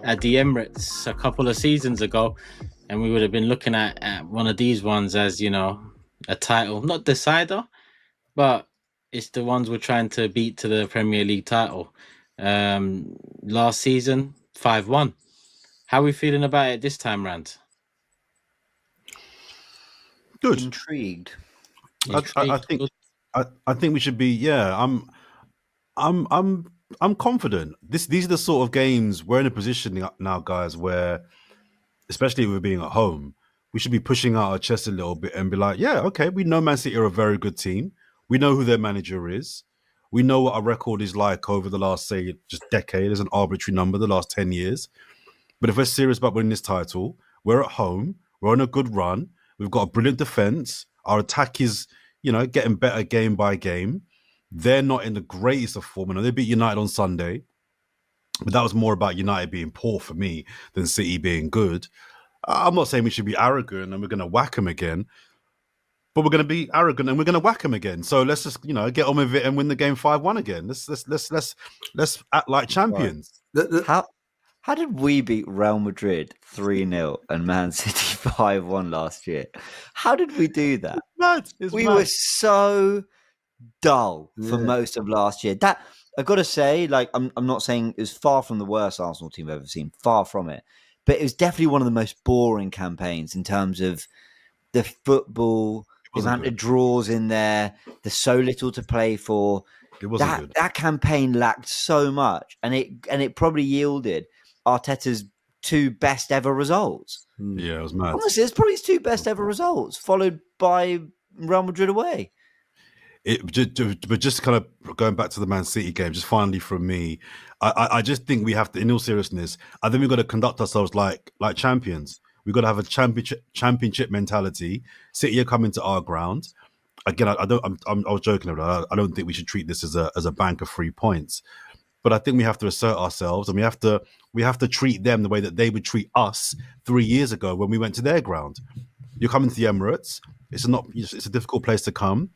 at the Emirates a couple of seasons ago, and we would have been looking at one of these ones as, you know, a title, not decider, but it's the ones we're trying to beat to the Premier League title. Last season, 5-1. How are we feeling about it this time round? Good. Intrigued. I think we should be. Yeah, I'm confident. These are the sort of games we're in a position now, guys, where, especially if we're being at home, we should be pushing out our chest a little bit and be like, yeah, okay, we know Man City are a very good team. We know who their manager is. We know what our record is like over the last, say, just decade as an arbitrary number, the last 10 years. But if we're serious about winning this title, we're at home. We're on a good run. We've got a brilliant defense. Our attack is, getting better game by game. They're not in the greatest of form. And they beat United on Sunday, but that was more about United being poor for me than City being good. I'm not saying we should be arrogant and we're going to whack them again, but we're going to be arrogant and we're going to whack them again. So let's just, get on with it and win the game 5-1 again. Let's act like champions. Right. How did we beat Real Madrid 3-0 and Man City 5-1 last year? How did we do that? We were so dull for most of last year. That I've got to say, like, I'm not saying it was far from the worst Arsenal team I've ever seen, far from it, but it was definitely one of the most boring campaigns in terms of the football, the amount of draws in there. There's so little to play for. It wasn't good. That campaign lacked so much, and it probably yielded Arteta's 2 best ever results. Yeah, it was mad. Honestly, it's probably his 2 best ever results, followed by Real Madrid away. But just kind of going back to the Man City game, just finally from me, I just think we have to, in all seriousness, I think we've got to conduct ourselves like champions. We've got to have a championship mentality. City are coming to our ground. Again, I was joking about it. I don't think we should treat this as a bank of 3 points. But I think we have to assert ourselves, and we have to treat them the way that they would treat us 3 years ago when we went to their ground. You're coming to the Emirates. It's a difficult place to come.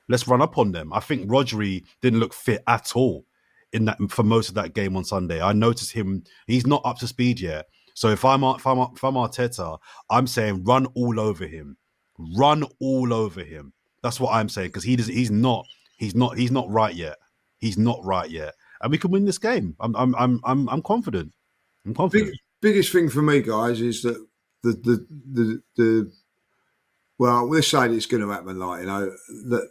Let's run up on them. I think Rodri didn't look fit at all for most of that game on Sunday. I noticed him; he's not up to speed yet. So if I'm Arteta, I'm saying run all over him. Run all over him. That's what I'm saying, because he's not right yet. He's not right yet. And we can win this game. I'm confident. I'm confident. Biggest thing for me, guys, is that the well, we're saying it's going to happen. Like, that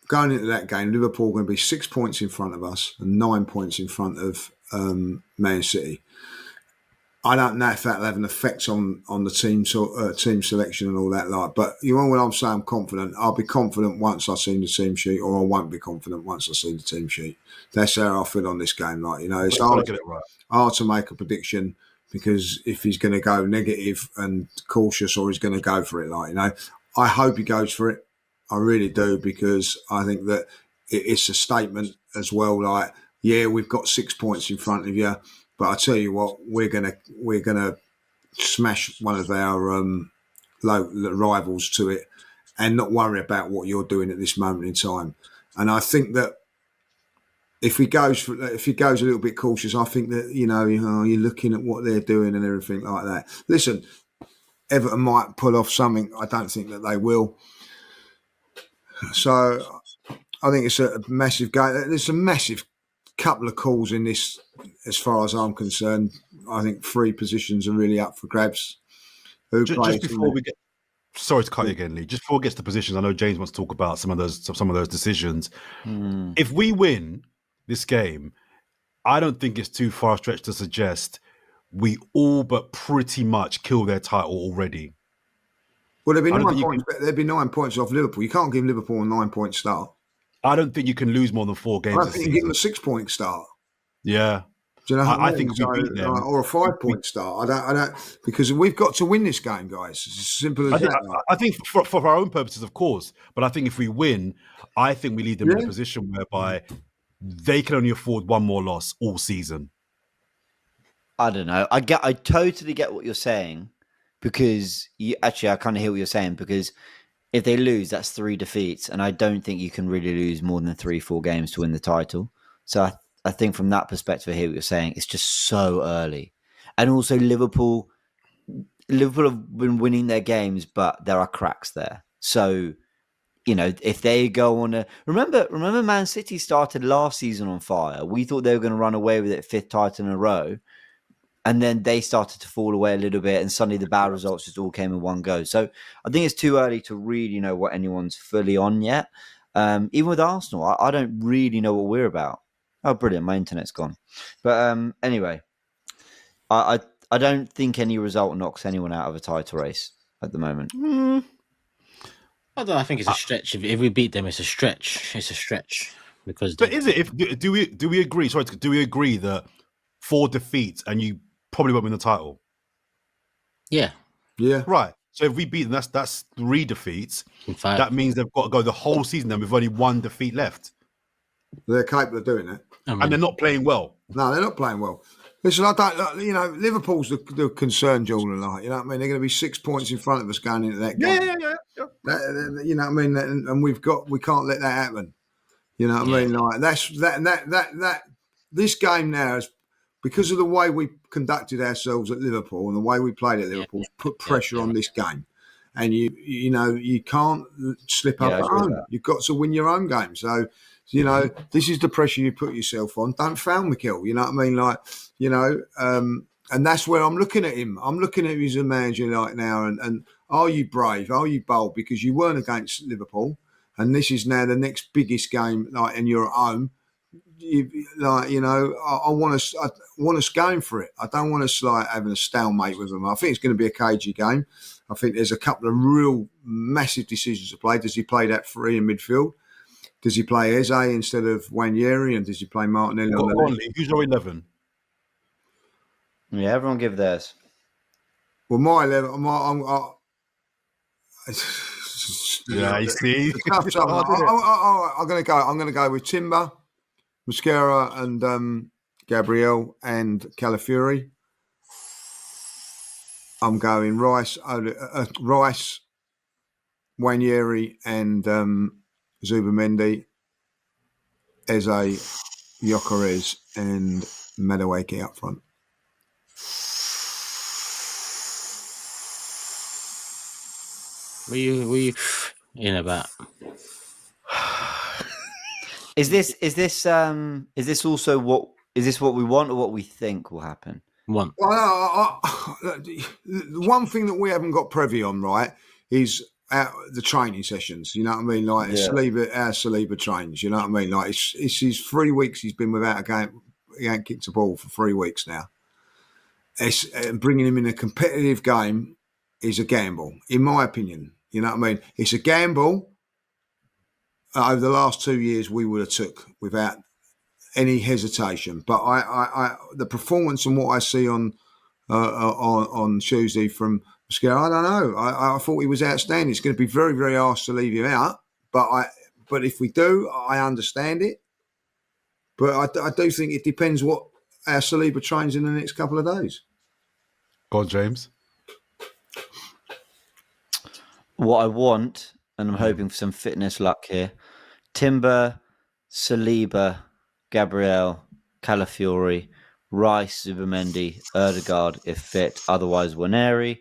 going into that game, Liverpool are going to be 6 points in front of us and 9 points in front of Man City. I don't know if that'll have an effect on the team selection and all that. Like, but when I'm saying I'm confident, I'll be confident once I've seen the team sheet, or I won't be confident once I've seen the team sheet. That's how I feel on this game. Like, it's hard to make a prediction, because if he's going to go negative and cautious, or he's going to go for it, like, I hope he goes for it. I really do, because I think that it's a statement as well. Like, yeah, we've got 6 points in front of you, but I tell you what, we're gonna smash one of our rivals to it, and not worry about what you're doing at this moment in time. And I think that if he goes a little bit cautious, I think that you're looking at what they're doing and everything like that. Listen, Everton might pull off something. I don't think that they will. So I think it's a massive game. There's a massive couple of calls in this, as far as I'm concerned. I think 3 positions are really up for grabs. Just before we get, sorry to cut you again, Lee. Just before we get to the positions, I know James wants to talk about some of those decisions. If we win this game, I don't think it's too far stretched to suggest we all but pretty much kill their title already. Well, there'd be 9 points off Liverpool. You can't give Liverpool a 9-point start. I don't think you can lose more than 4 games. I don't think you can give them a 6-point start. Yeah. Do you know I think we beat them. Or a 5-point start. I don't, because we've got to win this game, guys. It's as simple as that. I think for our own purposes, of course. But I think if we win, I think we leave them in a position whereby they can only afford 1 more loss all season. I don't know. I totally get what you're saying, because I kind of hear what you're saying, because if they lose, that's 3 defeats, and I don't think you can really lose more than 3-4 games to win the title. So I think from that perspective, I hear what you're saying. It's just so early. And also Liverpool have been winning their games, but there are cracks there. So, if they go on remember Man City started last season on fire. We thought they were going to run away with it, 5th title in a row. And then they started to fall away a little bit, and suddenly the bad results just all came in one go. So I think it's too early to really know what anyone's fully on yet. Even with Arsenal, I don't really know what we're about. Oh, brilliant. My internet's gone. But anyway, I don't think any result knocks anyone out of a title race at the moment. I think it's a stretch. If we beat them, it's a stretch. It's a stretch. But is it? Do we agree? Sorry, do we agree that 4 defeats and you probably won't win the title? Yeah. Right. So if we beat them, that's 3 defeats. 5. That means they've got to go the whole season then with only 1 defeat left. They're capable of doing it. And they're not playing well. No, they're not playing well. Listen, I don't. Liverpool's the concern, Jordan. Like, you know what I mean? They're going to be 6 points in front of us going into that game. Yeah. You know what I mean? And we can't let that happen. You know what I mean? Like that. This game now is because of the way we conducted ourselves at Liverpool and the way we played at Liverpool. Put pressure on this game, and you can't slip up at home. You've got to win your own game. So. This is the pressure you put yourself on. Don't foul Mikel. You know what I mean? Like, and that's where I'm looking at him. I'm looking at him as a manager like now. And are you brave? Are you bold? Because you weren't against Liverpool, and this is now the next biggest game. Like, and you're at home. I want us going for it. I don't want us like having a stalemate with them. I think it's going to be a cagey game. I think there's a couple of real massive decisions to play. Does he play that 3 in midfield? Does he play Eze instead of Wanyeri, and does he play Martinelli on the left? Who's your 11? Yeah, everyone give theirs. Well, my 11, yeah, you see. I'm going to go with Timber, Mosquera, and Gabriel and Calafiori. I'm going Rice, Wanyeri, and Zubamendi, Eze, Gyökeres, and Madueke up front. What are you in about? Is this also what we want or what we think will happen? Well, the one thing that we haven't got privy on, right, is the training sessions. You know what I mean? Like Saliba trains. You know what I mean? Like it's his 3 weeks. He's been without a game. He ain't kicked a ball for 3 weeks now. Bringing him in a competitive game is a gamble, in my opinion. You know what I mean? It's a gamble. Over the last 2 years, we would have took without any hesitation. But the performance and what I see on Tuesday from Mosquera, I don't know. I thought he was outstanding. It's going to be very, very harsh to leave him out. But if we do, I understand it. But I do think it depends what our Saliba trains in the next couple of days. Go on, James. What I want, and I'm hoping for some fitness luck here, Timber, Saliba, Gabriel, Calafiori, Rice, Zubamendi, Erdegaard if fit, otherwise Waneri,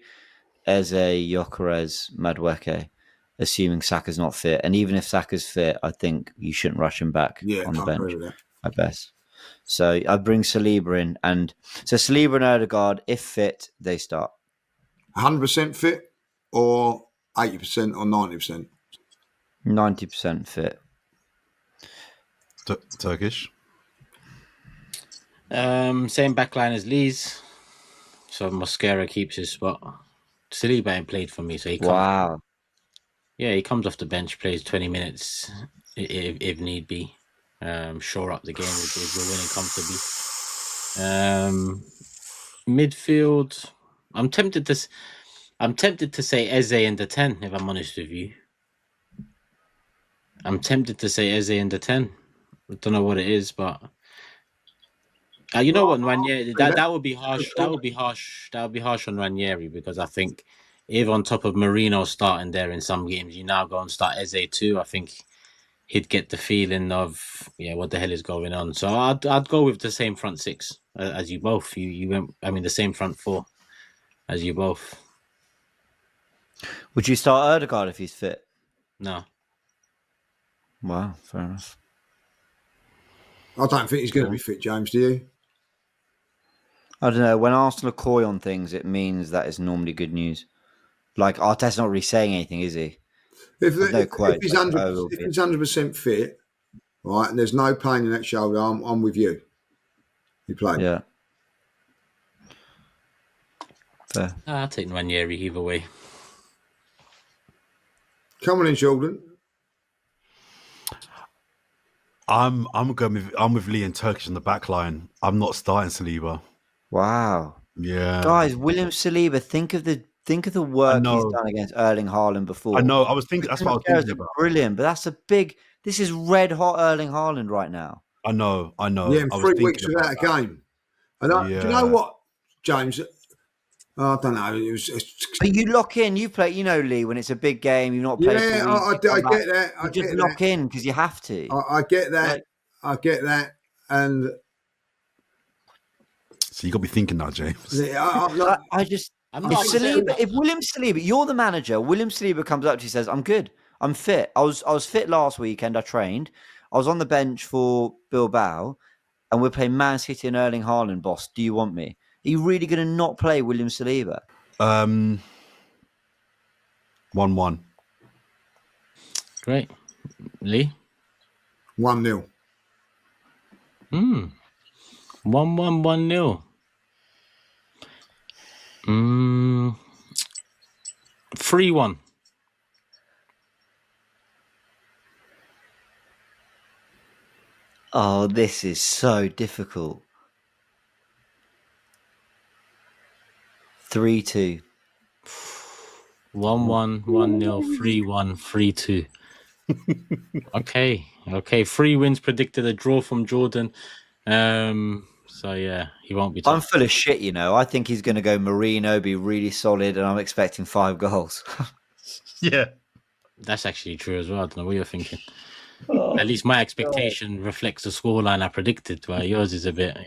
Eze, Gyökeres, Madueke, assuming Saka's not fit. And even if Saka's fit, I think you shouldn't rush him back on the bench at best. So I bring Saliba in. And so Saliba and Erdegaard, if fit, they start. 100% fit or 80% or 90%? 90% fit. Turkish? Same backline as Lee's. So Mosquera keeps his spot. Saliba ain't played for me, so he comes. Yeah, he comes off the bench, plays 20 minutes if need be. Shore up the game if we're winning comfortably. Midfield, I'm tempted to say Eze in the 10, if I'm honest with you. I'm tempted to say Eze in the 10. I don't know what it is, but you know what, Ranieri, that would be harsh. That would be harsh. That would be harsh on Ranieri, because I think if on top of Marino starting there in some games, you now go and start Eze too, I think he'd get the feeling of what the hell is going on. So I'd go with the same front six. as you both. You went. I mean, the same front four as you both. Would you start Ødegaard if he's fit? No. Wow, fair enough. I don't think he's going to be fit, James. Do you? I don't know. When Arsenal are coy on things, it means that is normally good news. Like Arteta's not really saying anything, is he? If he's 100% fit, right, and there's no pain in that shoulder, I'm with you. He played. Yeah. Fair. I'll take Ranieri either way. Come on in, Jordan. I'm with Lee and Turkish in the back line. I'm not starting Saliba. Wow. Yeah. Guys, William Saliba, think of the work he's done against Erling Haaland before. I know. I was thinking that's what I was thinking about. Brilliant, but that's this is red hot Erling Haaland right now. I know. Yeah, in 3 weeks without a game. And do you know what, James? I don't know. But you lock in. You play. You know, Lee, when it's a big game, you've not played. Yeah, I get that. You just lock in because you have to. I get that. I get that. And so you got to be thinking now, James. Yeah, if William Saliba, you're the manager. William Saliba comes up to you and says, "I'm good. I'm fit. I was fit last weekend. I trained. I was on the bench for Bilbao, and we're playing Man City and Erling Haaland. Boss, do you want me? Are you really going to not play William Saliba?" 1-1. Great. Lee? 1-0. 1-1, 1-0. 3-1. Oh, this is so difficult. 3-2. 1-1, 1-0, 3-1, 3-2. Okay. 3 wins predicted, a draw from Jordan. So yeah, he won't be tough. I'm full of shit, you know. I think he's going to go Marino, be really solid, and I'm expecting 5 goals. Yeah. That's actually true as well. I don't know what you're thinking. At least my expectation reflects the scoreline I predicted, while yours is a bit,